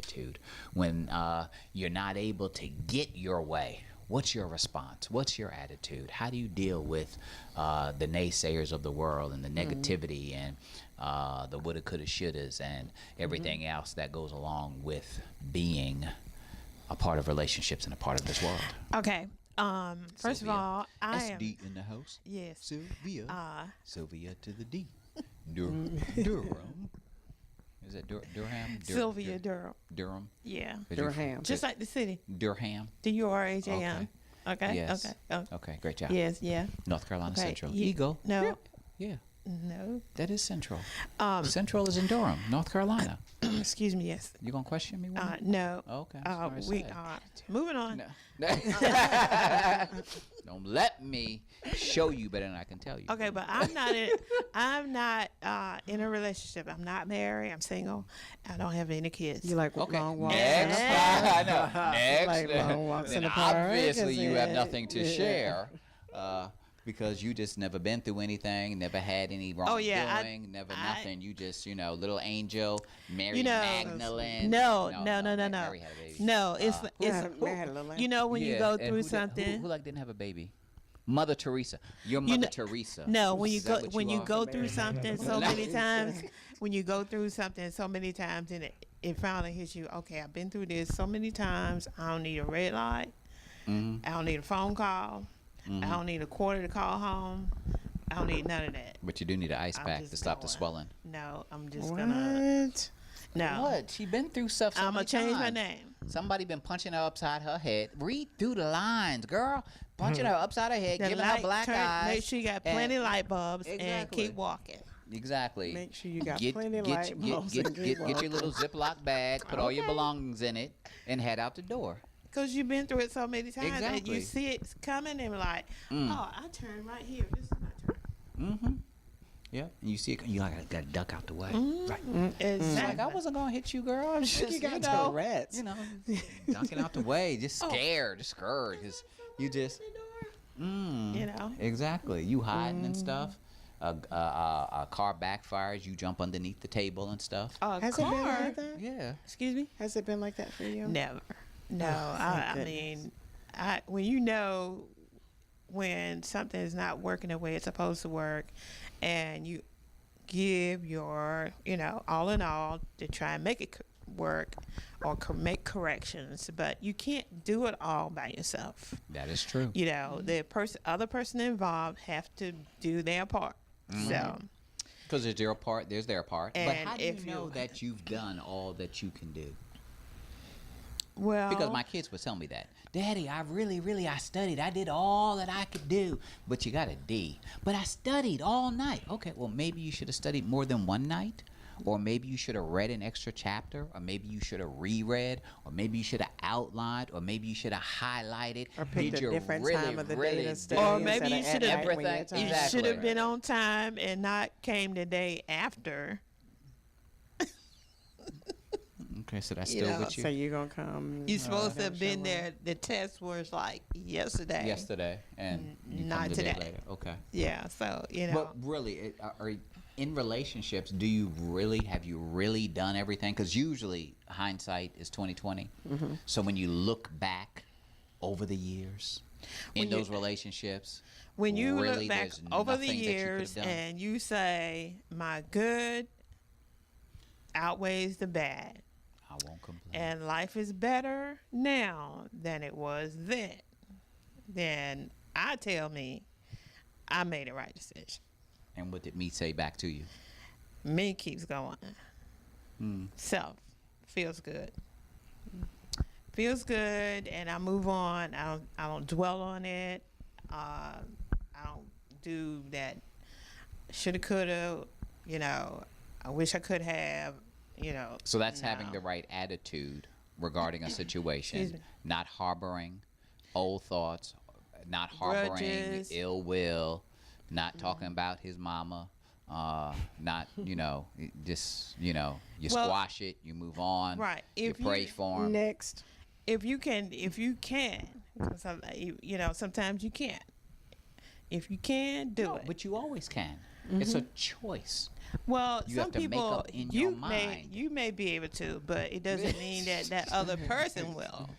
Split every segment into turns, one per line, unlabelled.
attitude when you're not able to get your way? What's your response? What's your attitude? How do you deal with the naysayers of the world and the negativity and the woulda, coulda, shouldas and everything else that goes along with being a part of relationships and a part of this world?
Okay. First of all, I am
SD in the house.
Yes.
Sylvia. Sylvia to the D. Durham. Is it Durham?
Sylvia Durham.
Durham.
Yeah.
Durham.
Just like the city.
Durham.
Durham. Okay.
Yes.
Okay. Oh.
Okay. Great job.
Yes. Yeah.
North Carolina
Okay.
Central.
You-
Eagle.
No.
Yeah.
No.
That is Central. Central is in Durham, North Carolina.
Excuse me. Yes.
You gonna question me?
No.
Okay.
We moving on.
No. Don't let me show you better than I can tell you.
Okay, but I'm not in a relationship. I'm not married. I'm single. I don't have any kids.
You like
Okay.
long walks
Next.
in the park?
I know. Next.
Like long walks
Then
in the park.
obviously
Is
you have
it-
nothing to
yeah.
share. Because you just never been through anything, never had any wrongdoing, nothing. You just, little angel, Mary Magdalene.
No.
Mary had a baby.
No, it's
Mary had a little
when you go
and
through
who
something.
who didn't have a baby? Mother Teresa. Your Mother Teresa.
No, when you
Is that
go
what
when you
are?
go through something so many times, and it finally hits you. Okay, I've been through this so many times. I don't need a red light. I don't need a phone call. I don't need a quarter to call home. I don't need none of that.
But you do need an ice
I'm
pack
just
to stop the
going.
swelling.
No, I'm just gonna.
What?
No.
What? She been through stuff so
I'm
many
gonna change my
times.
name.
Somebody been punching her upside her head. Read through the lines, girl. Punching her upside her head,
The
giving her
light
black eyes.
Make sure you got plenty of light bulbs and
Exactly.
keep walking.
Exactly.
Make sure you got plenty of light bulbs
Get
and keep
your little Ziploc bag, put all your
Okay.
belongings in it, and head out the door.
Because you've been through it so many times that
Exactly.
you see it coming and like, oh, I turn right here. This is my turn.
Mm-hmm. Yeah. And you see it, you got to duck out the way. Right.
Exactly.
It's like, I wasn't going to hit you, girl. I'm just,
You got
know,
Tourette's.
ducking out the way, just scared, because you just, exactly. You hiding and stuff. A car backfires, you jump underneath the table and stuff.
Has it been like that?
Yeah.
Excuse me?
Has it been like that for you?
Never. No.
thank
I mean, when you know when something is not working the way it's supposed to work, and you give your, all in all to try and make it work or make corrections, but you can't do it all by yourself.
That is true.
The other person involved have to do their part. So,
Because there's their part, there's their part. But
And
how do you
if
know
you-
that you've done all that you can do?
well,
Because my kids would tell me that. Daddy, I studied. I did all that I could do. But you got a D. But I studied all night. Okay, well, maybe you should have studied more than one night. Or maybe you should have read an extra chapter. Or maybe you should have reread. Or maybe you should have outlined. Or maybe you should have highlighted.
Or picked
Did
a
you
different
really,
time of the
really
day to
do-
study.
Or maybe
instead
you
of
should
at
have-
night when you're
Everything.
you
tired.
Exactly.
should have been on time and not came the day after.
Okay, so that's still with you?
So you're going to come.
You're supposed to have been
show
there. The test was like yesterday.
Yesterday. And you
not
come the day
today.
later. Okay.
Yeah, so,
But really, in relationships, have you really done everything? Because usually hindsight is 20/20. So when you look back over the years in those relationships,
when you
really,
look back
there's
over the
nothing that you could have
years
done.
and you say, my good outweighs the bad,
I won't complain.
and life is better now than it was then I tell me I made the right decision.
And what did me say back to you?
Me keeps going. Self feels good. Feels good, and I move on. I don't dwell on it. I don't do that. Shoulda, coulda. I wish I could have.
So that's
no.
having the right attitude regarding a
Excuse
situation,
me.
not harboring old thoughts, not harboring
Grudges.
ill will, not talking about his mama, not, just, you
Well,
squash it, you move on,
right.
you
If
pray
you-
for him.
Next.
If you can, because sometimes you can't. If you can, do it.
But you always can. It's a choice.
Well,
You
some
have to make
people
up in your mind.
you may be able to, but it doesn't mean that other person will.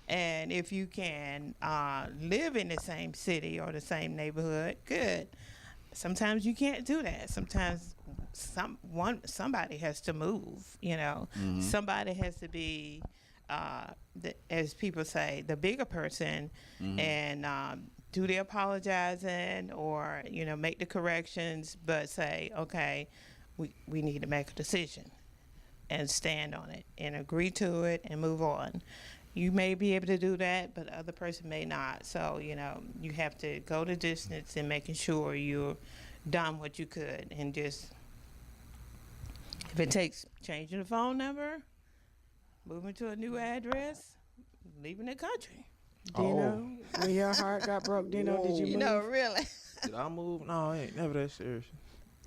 And if you can live in the same city or the same neighborhood, good. Sometimes you can't do that. Sometimes somebody has to move. Somebody has to be, as people say, the bigger person, and do the apologizing or make the corrections, but say, okay, we need to make a decision and stand on it and agree to it and move on. You may be able to do that, but the other person may not. So, you have to go the distance in making sure you're done what you could. And just, if it takes changing the phone number, moving to a new address, leaving the country.
Dino, when your heart got broke, Dino, did you move?
Really.
Did I move? No, I ain't never that serious.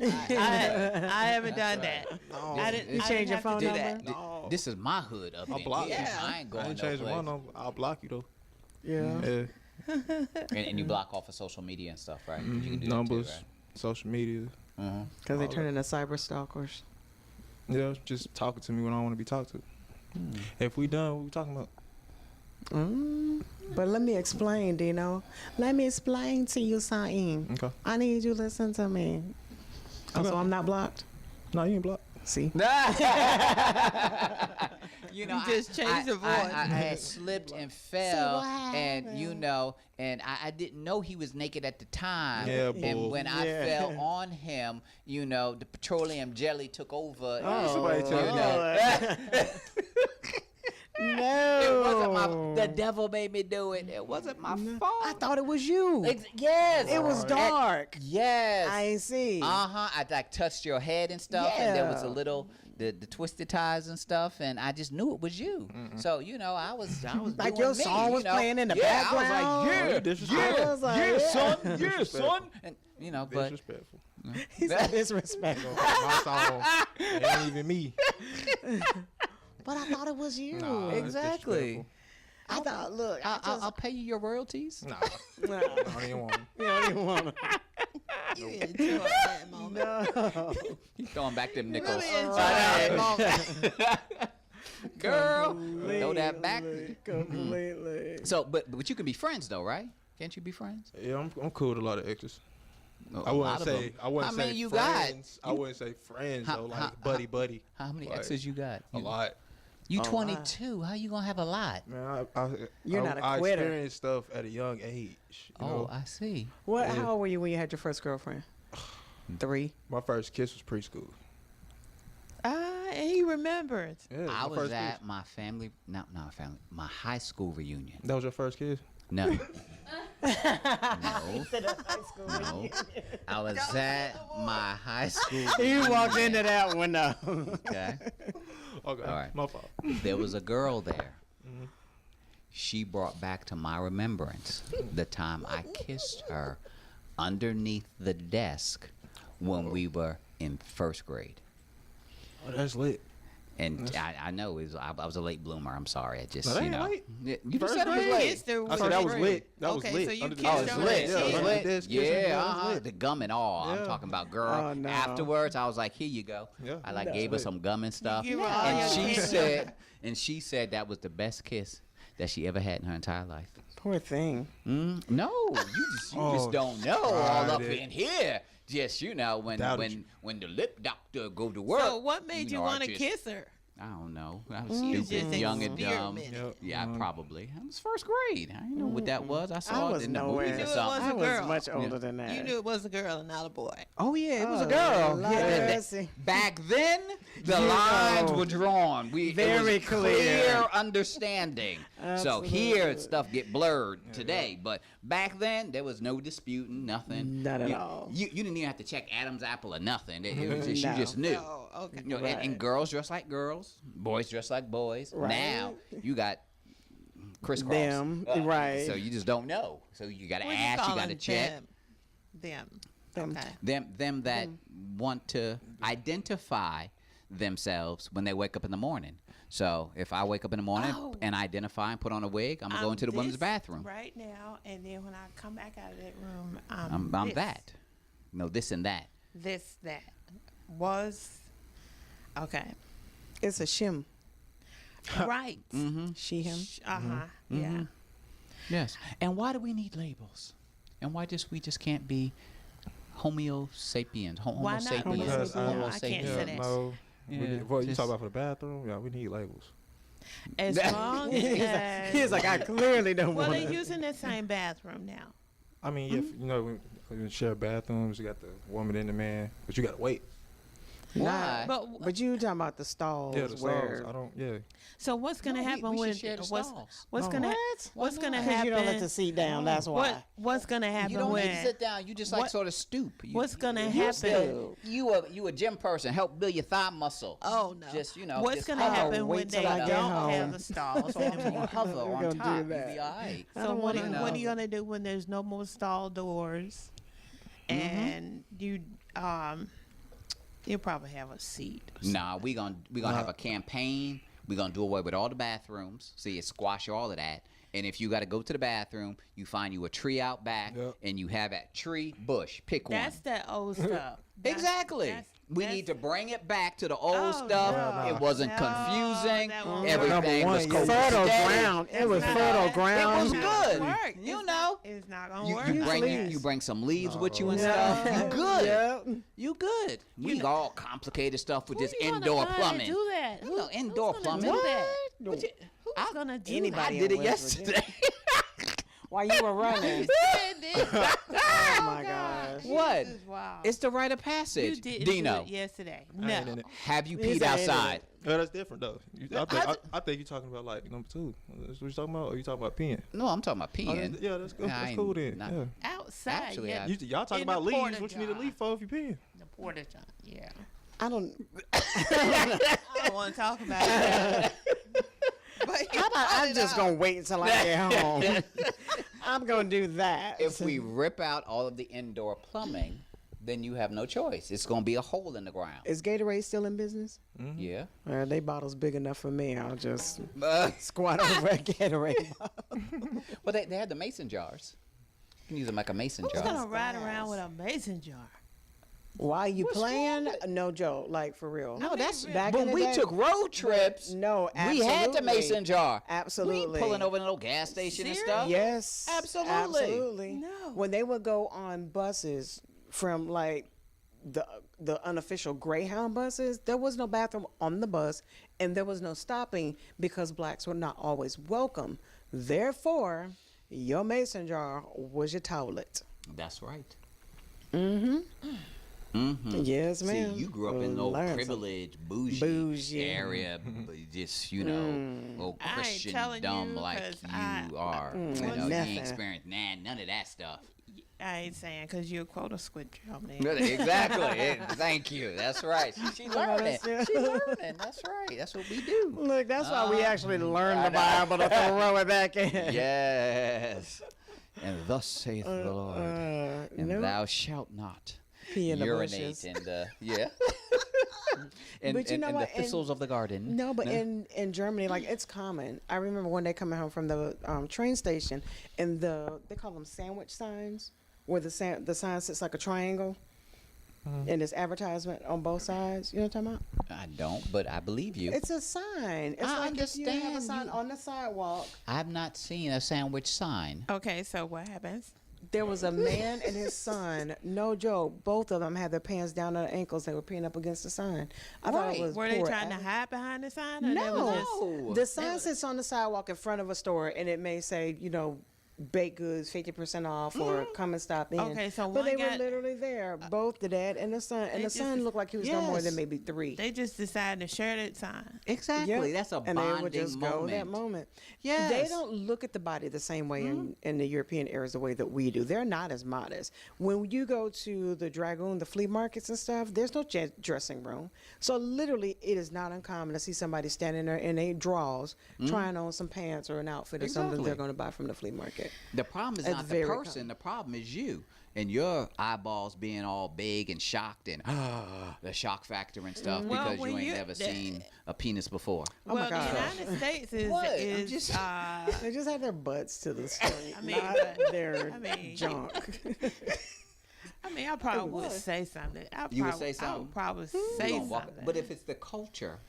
I haven't done that.
No.
I didn't.
You
I
change
didn't
your
have
phone
to do
number?
that.
No.
This is my hood up
I'll
in
block
here.
you.
I ain't going
I ain't changing
no
my
place.
number. I'll block you though.
Yeah.
Yeah.
And you block off of social media and stuff, right? You can do
Numbers,
that too,
social media.
right?
Because they
All
turn into cyber stalkers.
Yeah, just talking to me when I want to be talked to. If we done, what we talking about?
But let me explain, Dino. Let me explain to you something.
Okay.
I need you to listen to me. Oh,
Okay.
so I'm not blocked?
No, you ain't blocked.
See?
You know,
You just changed your voice.
I had slipped and fell, and and I didn't know he was naked at the time.
Yeah,
and
bull.
when I fell on him, the petroleum jelly took over.
Oh, somebody tell
you
No.
It wasn't the devil made me do it. It wasn't my fault.
I thought it was you.
Yes.
It was dark.
Yes.
I ain't see.
I touched your head and stuff, and there was a
Yeah.
little the twisted ties and stuff, and I just knew it was you. So I was
Like
doing
your
me,
song was playing in the background.
I was like,
Disrespectful.
I was like,
son,
Disrespectful.
and but
Disrespectful.
He said disrespectful.
My song. It ain't even me.
But I thought it was you.
Nah, it's
exactly.
I thought, look,
I'll pay you your royalties.
Nah,
Nah,
I don't even want 'em.
you don't even want to.
You enjoyed that moment.
No.
You throwing back them nickels.
Really enjoyed that moment.
Girl, throw that back.
Completely.
So, but you can be friends though, right? Can't you be friends?
Yeah, I'm cool with a lot of exes.
A
I
lot
wouldn't
of
say
them.
I wouldn't
How
say
many you
friends.
got?
I wouldn't say friends
How-
though,
how-
like buddy.
How many
Like,
exes you got?
A lot.
You
A
22. How you gonna have a lot?
Man,
You're not a
I
quitter.
experienced stuff at a young age. You know?
I see.
What?
Yeah.
How old were you when you had your first girlfriend? 3.
My first kiss was preschool.
And he remembered.
Yeah,
I
my
was
first
at
kiss.
my family, not family, my high school reunion.
That was your first kiss?
No. No. No. I was at my high school.
You walked into that one though.
Okay.
Okay,
All right.
my fault.
There was a girl there. She brought back to my remembrance the time I kissed her underneath the desk when we were in first grade.
Oh, that's lit.
And I know I was a late bloomer. I'm sorry. I just,
No, that ain't late.
You just
First
said it was
grade?
late.
Kissed her
I said
with
that
your
was
friend.
lit. That was
Okay,
lit.
so you
Under the-
kissed
Oh,
her
it's
on the
lit.
Yeah,
cheek.
It's
under
lit.
the desk,
Yeah,
kissing, yeah, it was lit.
the gum and all. I'm
Yeah.
talking about, girl.
Oh, no.
Afterwards, I was like, here you go.
Yeah.
I like
No.
gave her some gum and stuff.
give her all
And
your
she
candy.
said that was the best kiss that she ever had in her entire life.
Poor thing.
No, you just
Oh,
don't know all up
tried it.
in here. Just when
Doubted you.
when the lip doctor go to work.
So what made you
know, I
want to
just-
kiss her?
I don't know. I was
You
stupid,
just
young and dumb.
experimented.
Yeah, probably. I was first grade. I didn't know what that was. I saw
I
it
was
in the
nowhere.
movies
You
or
knew it
something.
was
I
a
was
girl.
much older than that.
You knew it was a girl and not a boy.
Oh yeah, it was a
Oh,
girl.
Lord,
Yeah,
mercy.
back then, the
You
lines
know.
were drawn. It
Very
was
clear.
understanding. So here stuff get blurred today, but back then there was no disputing, nothing.
Not at all.
You didn't even have to check Adam's apple or nothing. It was just,
No.
you just knew.
Oh, okay.
You know, and girls dress like girls, boys dress like boys.
Right.
Now you got crisscross.
Them, right.
So you just don't know. So you got to
What you
ask, you
calling
got to check.
Them.
Them.
Okay.
Them that want to identify themselves when they wake up in the morning. So if I wake up in the morning
Oh.
and identify and put on a wig, I'm going to the women's
this
bathroom.
right now, and then when I come back out of that room,
I'm
this,
that. No, this and that.
This, that. was okay.
It's a shim.
Right.
She, him.
Yeah.
Yes. And why do we need labels? And why we just can't be Homo sapiens?
Why not?
sapiens.
Because
Homo
I can't
sapiens.
say that.
No.
Yeah,
What you
just-
talk about for the bathroom? Yeah, we need labels.
As long as
He's like, I clearly don't
well,
want
they're
to.
using the same bathroom now.
I mean, if you know, when you share bathrooms, you got the woman and the man, but you gotta wait.
Why?
But
You talking about the stalls
Yeah, the
where
stalls. I don't. Yeah.
so what's gonna
No,
happen
we
when
should share the
what's
stalls.
what's
No.
gonna
What?
what's gonna
Because
happen?
you don't let the seat down. That's why.
What's gonna happen
You don't
when?
need to sit down. You just like
what-
sort of stoop.
What's gonna
you
happen?
still- You a gym person. Help build your thigh muscle.
Oh no!
Just
What's
just
gonna
hover.
happen
wait
when
till
they
I
don't
get
have
home.
the stalls
So you
anymore?
hover
We're
on
gonna do
top. You'll
that.
be all right.
I
So
don't
what
wanna
what are
know.
you gonna do when there's no more stall doors, and you'll probably have a seat.
Nah, we gonna have a campaign. We gonna do away with all the bathrooms. See, squash all of that. And if you got to go to the bathroom, you find you a tree out back,
Yep.
and you have that tree bush. Pick one.
That's that old stuff.
Exactly. We need to bring it back to the old
Oh,
stuff.
no.
It wasn't
No,
confusing.
that won't
Everything
work.
was
Number one,
Fertile
copacetic.
ground. It was fertile ground.
It was good.
Work.
You
It's
know.
not, it's not gonna
You,
work.
you bring some leaves with you and
Yeah.
stuff. You good.
Yep.
You good. We got all complicated stuff with
Who
this
you gonna
indoor
find
plumbing.
To do that?
You know, indoor
who's
plumbing.
Gonna do that?
What?
Who's gonna do
Anybody
I did it
in West
yesterday.
While you were running.
that?
Oh my gosh.
What?
This is wild.
It's the rite of
You
passage.
didn't
Dino,
do it yesterday.
I ain't in
No.
it.
have you
He's
peed
ain't in
outside?
it.
Yeah, that's different though. I think you're talking about like number two. That's what you talking about, or you talking about peeing?
No, I'm talking about
Oh,
peeing.
yeah, that's good.
Nah, I
That's
ain't
cool then.
not-
Yeah.
Outside.
Actually,
yeah.
Y'all talking
In the
about leaves?
porta
What you need a
john.
leaf for if you peeing?
The porta john. Yeah.
I don't.
I don't want to talk about it. But
How about I'm just gonna wait until I get home. I'm gonna do that.
If we rip out all of the indoor plumbing, then you have no choice. It's going to be a hole in the ground.
Is Gatorade still in business?
Yeah.
They bottles big enough for me. I'll just
Uh,
squat over a Gatorade.
well, they had the mason jars. You can use them like a mason
who's
jar.
gonna ride around with a mason jar?
While you
What's
playing?
wrong with-
No joke, like for real.
No, that's
back in
when
the
we
day.
took road trips.
No,
we had the
absolutely.
mason jar.
Absolutely.
We ain't pulling over to no gas station and
Serious?
stuff.
Yes,
Absolutely.
absolutely.
No.
When they would go on buses from like the unofficial Greyhound buses, there was no bathroom on the bus, and there was no stopping because blacks were not always welcome. Therefore, your mason jar was your toilet.
That's right.
Yes,
See,
ma'am.
you grew up in no
Learn
privileged, bougie,
Bougie.
area, but just, you know, old
I ain't
Christian
telling
dumb
you,
like
'cause
you
I-
are. You know, you
nothing.
ain't experienced none of that stuff.
I ain't saying because you're a quota switch, Germany.
Exactly. Thank you. That's right. She's learning.
that's-
She's learning. That's right. That's what we do.
Look, that's why we actually learned
I
the Bible to throw it back in.
Yes. And thus saith the Lord, and
no.
thou shalt not
Pee in the
urinate
bushes.
in the
But you know
in
what?
the thistles of the garden.
No, but in Germany, like it's common. I remember one day coming home from the train station, and they call them sandwich signs, where the sign sits like a triangle, and there's advertisement on both sides. You know what I'm talking about?
I don't, but I believe you.
It's a sign. It's
I
like if you have a
understand
sign
you-
on the sidewalk.
I've not seen a sandwich sign.
Okay, so what happens?
There was a man and his son. No joke. Both of them had their pants down to their ankles. They were peeing up against the sign. I thought
Right.
it was
Were they
poor
trying to
ad-
hide behind the sign? Or they was just-
No.
The sign sits on the sidewalk in front of a store, and it may say, baked goods 50% off, or come and stop in.
Okay, so
but
one
they were
got-
literally there, both the dad and the son, and
They
the son
just-
looked like he was no more
Yes.
than maybe 3.
They just decided to share that sign.
Exactly.
Yep.
That's a
and
bonding
they would just
moment.
go that moment.
Yes.
They don't look at the body the same way in the European areas the way that we do. They're not as modest. When you go to the Dragoon, the flea markets and stuff, there's no dressing room. So literally, it is not uncommon to see somebody standing there in a drawers trying on some pants or an outfit or something
Exactly.
they're going to buy from the flea market.
The problem is
It's
not the
very
person. The problem is you and your eyeballs being all big and shocked and the shock factor and stuff
Well,
because
when
you ain't
you-
never seen a penis before.
Oh my
well,
gosh.
the United States
What? I'm
is
just-
They just have their butts to the street,
I mean,
not
but-
their
I mean-
junk.
I mean, I probably would say something.
You would say something?
I would probably
You
say
gonna walk-
something.
But if it's the culture,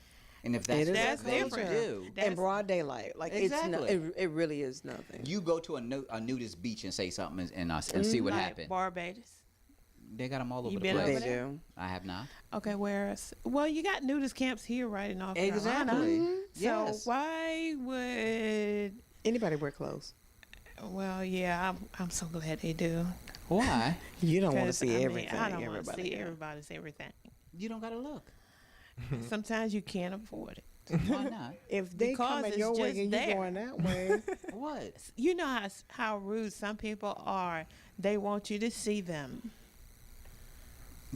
and if that's
It is
what
That's
they
different.
do,
That's-
In broad daylight, like
Exactly.
it really is nothing.
you go to a nudist beach and say something and see what
like
happened.
Barbados.
They got them all over
You
the
been over
place.
They
there?
do.
I have not.
Okay, whereas, well, you got nudist camps here right in North Carolina.
Exactly.
So
Yes.
why would?
Anybody wear clothes?
Well, yeah, I'm so glad they do.
Why?
You don't want to
'Cause,
see
I mean,
everything.
I don't want to
everybody
see
got.
everybody's everything.
You don't gotta look.
Sometimes you can't afford it.
Why not?
If they
Because
coming
it's
your way
just
and
there.
you going that way,
What?
You know how rude some people are. They want you to see them.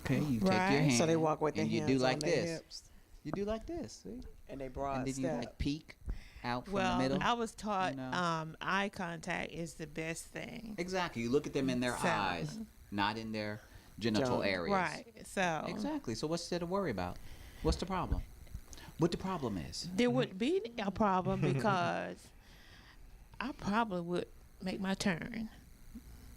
Okay, you take
Right.
your hand.
so they walk with their
and you
hands
do like
on their
this.
hips,
You do like this, see?
and they broad
And then you
step.
like peek out from
Well,
the middle.
I was taught
you know?
eye contact is the best thing.
Exactly. You look at them in their
So-
eyes, not in their genital
Junk.
areas.
Right. So
Exactly. So what's there to worry about? What's the problem? What the problem is?
there wouldn't be a problem because I probably would make my turn.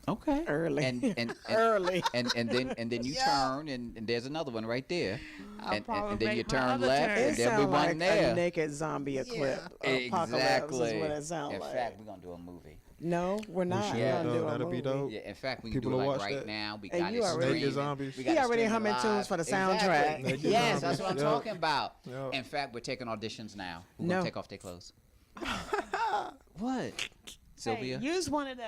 Okay.
Early.
And
Early.
and then you turn and there's another one right there.
I'll
And
probably
then you
make my
turn
other
left
turn.
and
It
there'll be
sounds
one
like
there.
a naked zombie eclipse. Apocalypse
Exactly.
is what it sounds
In
like.
fact, we're gonna do a movie.
No, we're not.
should,
We're gonna
though.
do a
That'll be
movie.
dope.
Yeah, in fact, we can
People
do it
will
like
watch
right
that.
now. We
And
got
you
it
already-
streaming.
Naked zombies.
We
He
got it
already
streaming
humming tunes
live.
for the
Exactly.
soundtrack.
Naked
Yes, that's
zombies.
what I'm
Yep.
talking about.
Yep.
In fact, we're taking auditions now. We're
No.
gonna take off their clothes. What? Sylvia?
Hey, use one of those.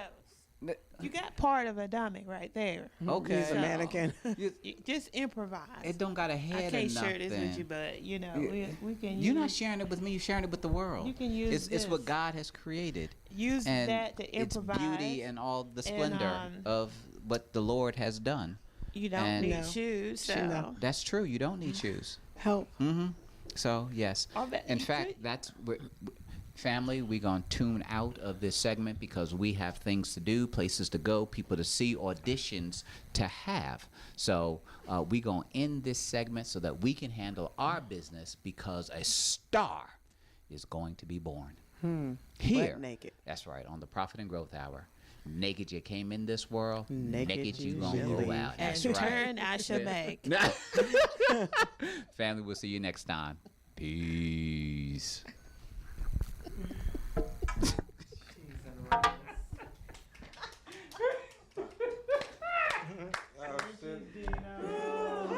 You got part of a dummy right there.
Okay.
He's a mannequin.
You-
You just improvise.
it don't got a head
I
or
can't
nothing.
share this with you, but you know we can.
You're
use,
not sharing it with me. You're sharing it with the world.
You can use
It's what
this.
God has created.
use
And
that to
its
improvise.
beauty and all the splendor
um,
of what the Lord has done.
You don't
and-
need
No.
shoes, so
No.
That's true. You don't need shoes.
Help.
Mm-hmm. So yes.
I bet
In
you
fact,
could.
that's family. We're gonna tune out of this segment because we have things to do, places to go, people to see, auditions to have. So we're gonna end this segment so that we can handle our business because a star is going to be born here.
Butt naked.
That's right, on the Profit and Growth Hour. Naked you came in this world,
Naked
naked you
you
gonna
shall
go
leave.
out.
and
That's right.
turn I shall make.
Family, we'll see you next time. Peace.